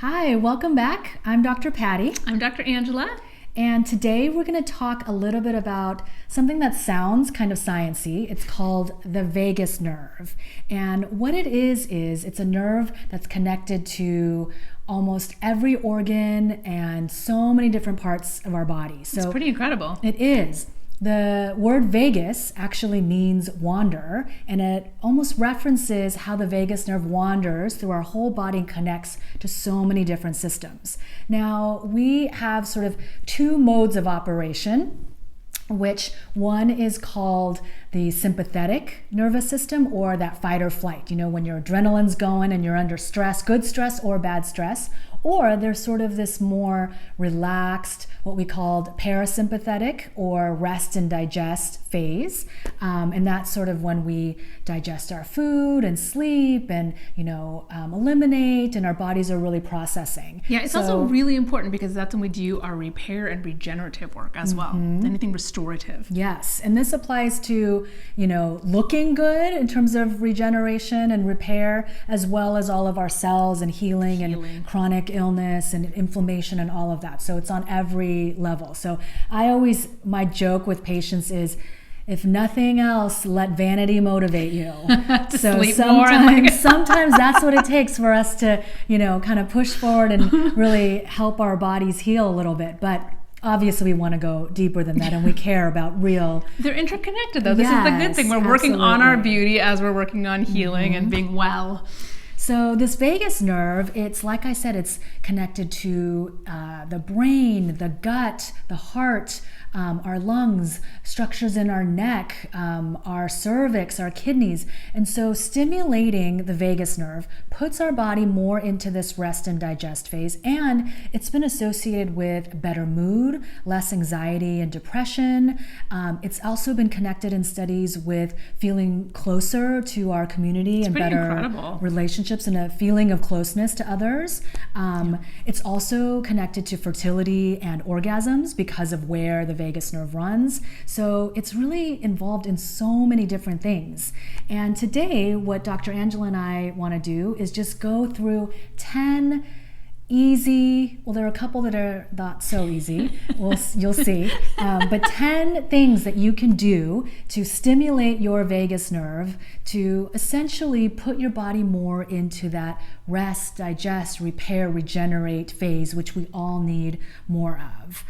Hi, welcome back. I'm Dr. Patti. I'm Dr. Angela. And today we're going to talk a little bit about something that sounds kind of sciencey. It's called the vagus nerve. And what it is it's a nerve that's connected to almost every organ and so many different parts of our body. So it's pretty incredible. It is. The word vagus actually means wander, and it almost references how the vagus nerve wanders through our whole body and connects to so many different systems. Now, we have sort of two modes of operation, which one is called the sympathetic nervous system, or that fight or flight. You know, when your adrenaline's going and you're under stress, good stress or bad stress. Or there's sort of this more relaxed, what we called parasympathetic or rest and digest phase. And that's sort of when we digest our food and sleep and, eliminate, and our bodies are really processing. Yeah, it's also really important because that's when we do our repair and regenerative work as well. Anything restorative. Yes, and this applies to, looking good in terms of regeneration and repair, as well as all of our cells and healing. And chronic illness and inflammation and all of that. So it's on every level. So my joke with patients is, if nothing else, let vanity motivate you. So sometimes that's what it takes for us to, kind of push forward and really help our bodies heal a little bit. But obviously we want to go deeper than that, and we care about real. They're interconnected though. This is the good thing. We're working on our beauty as we're working on healing and being well. So this vagus nerve, it's like I said, it's connected to the brain, the gut, the heart, our lungs, structures in our neck, our cervix, our kidneys. And so stimulating the vagus nerve puts our body more into this rest and digest phase. And it's been associated with better mood, less anxiety and depression. It's also been connected in studies with feeling closer to our community and better relationships and a feeling of closeness to others. It's also connected to fertility and orgasms because of where the vagus nerve runs. So it's really involved in so many different things. And today, what Dr. Angela and I want to do is just go through 10 easy, well, there are a couple that are not so easy, you'll see, but 10 things that you can do to stimulate your vagus nerve to essentially put your body more into that rest, digest, repair, regenerate phase, which we all need more of.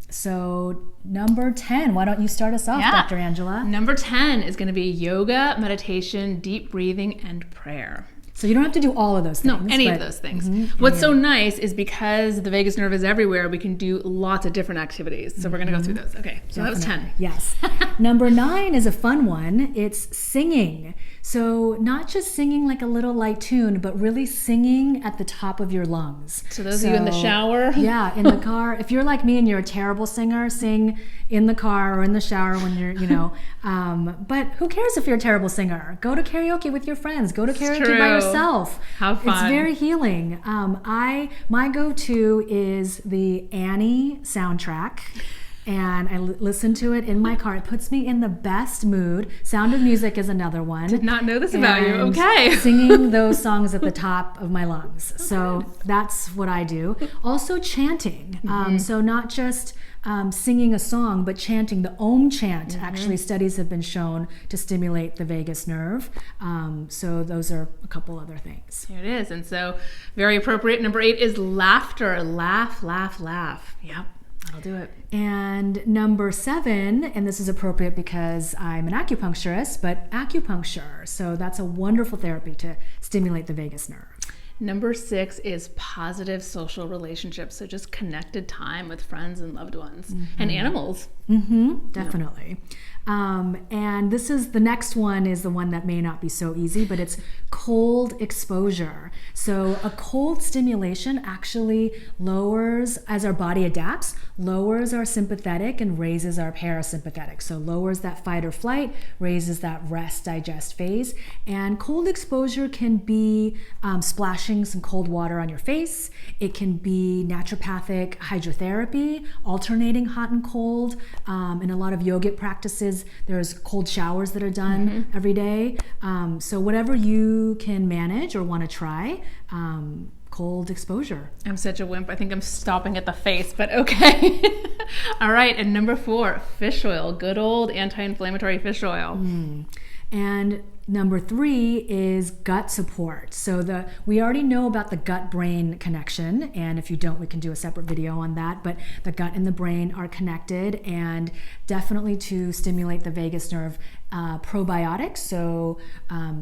So number 10, why don't you start us off, Dr. Angela? Number 10 is going to be yoga, meditation, deep breathing, and prayer. So you don't have to do all of those things. No, any of those things. What's so nice is because the vagus nerve is everywhere, we can do lots of different activities. So we're going to go through those. Okay, so that was 10. Yes. Number 9 is a fun one. It's singing. So not just singing like a little light tune, but really singing at the top of your lungs. So those of you in the shower? Yeah, in the car. If you're like me and you're a terrible singer, sing in the car or in the shower when you're, but who cares if you're a terrible singer? Go to karaoke with your friends. Go to karaoke by yourself. Have fun. It's very healing. My go-to is the Annie soundtrack. And I listen to it in my car. It puts me in the best mood. Sound of Music is another one. Did not know this about you. Okay. Singing those songs at the top of my lungs. So that's what I do. Also chanting. So not just singing a song, but chanting. The Om chant, actually, studies have been shown to stimulate the vagus nerve. So those are a couple other things. Here it is. And so very appropriate. Number 8 is laughter. Laugh, laugh, laugh. Yep. I'll do it. And number 7, and this is appropriate because I'm an acupuncturist, but acupuncture. So that's a wonderful therapy to stimulate the vagus nerve. Number 6 is positive social relationships. So just connected time with friends and loved ones and animals. Definitely. And this is the next one is the one that may not be so easy, but it's cold exposure. So a cold stimulation actually lowers, as our body adapts, lowers our sympathetic and raises our parasympathetic. So lowers that fight or flight, raises that rest digest phase. And cold exposure can be splashing splashing some cold water on your face. It can be naturopathic hydrotherapy, alternating hot and cold. In a lot of yogic practices, there's cold showers that are done every day. So whatever you can manage or want to try, cold exposure. I'm such a wimp. I think I'm stopping at the face, but okay. All right. And number 4, fish oil. Good old anti-inflammatory fish oil. And number 3 is gut support. So we already know about the gut-brain connection, and if you don't, we can do a separate video on that, but the gut and the brain are connected, and definitely to stimulate the vagus nerve, probiotics, so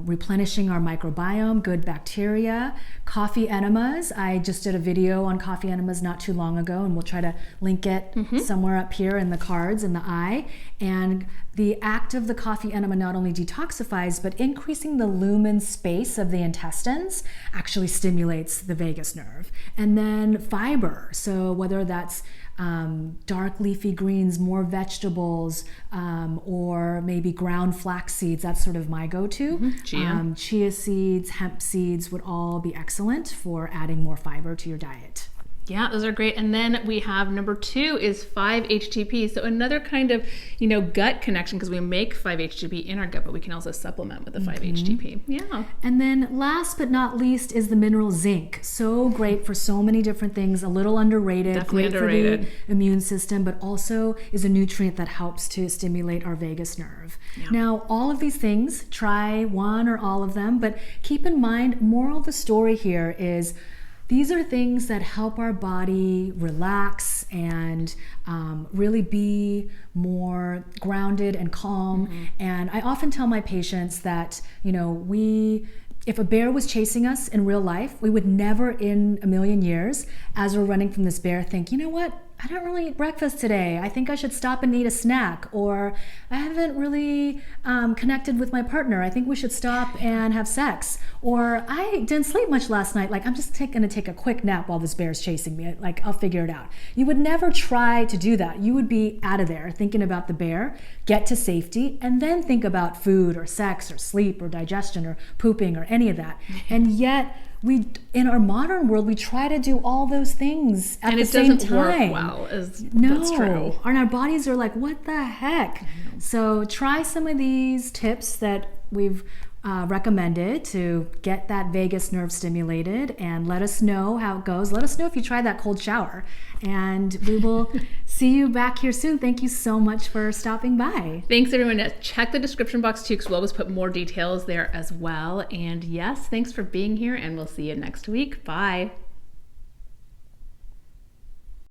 replenishing our microbiome, good bacteria, coffee enemas. I just did a video on coffee enemas not too long ago, and we'll try to link it somewhere up here in the cards in the eye. And the act of the coffee enema not only detoxifies, but increasing the lumen space of the intestines actually stimulates the vagus nerve. And then fiber, so whether that's dark leafy greens, more vegetables, or maybe ground flax seeds. That's sort of my go-to. Chia seeds, hemp seeds would all be excellent for adding more fiber to your diet. Yeah, those are great. And then we have number 2 is 5-HTP. So another kind of, gut connection, because we make 5-HTP in our gut, but we can also supplement with the 5-HTP. Yeah. And then last but not least is the mineral zinc. So great for so many different things, a little underrated. Definitely great underrated. For the immune system, but also is a nutrient that helps to stimulate our vagus nerve. Yeah. Now, all of these things, try one or all of them, but keep in mind, moral of the story here is these are things that help our body relax and really be more grounded and calm. And I often tell my patients that, if a bear was chasing us in real life, we would never in a million years, as we're running from this bear, think, you know what? I didn't really eat breakfast today. I think I should stop and eat a snack. Or I haven't really connected with my partner. I think we should stop and have sex. Or I didn't sleep much last night. Like, I'm just going to take a quick nap while this bear's chasing me. Like, I'll figure it out. You would never try to do that. You would be out of there thinking about the bear, get to safety, and then think about food or sex or sleep or digestion or pooping or any of that. And yet, in our modern world, we try to do all those things at the same time. And it doesn't work well. That's true. And our bodies are like, what the heck? So try some of these tips that we've recommended to get that vagus nerve stimulated, and let us know how it goes. Let us know if you try that cold shower, and we will see you back here soon. Thank you so much for stopping by. Thanks, everyone. Check the description box too, because we'll always put more details there as well. And yes, thanks for being here, and we'll see you next week. Bye.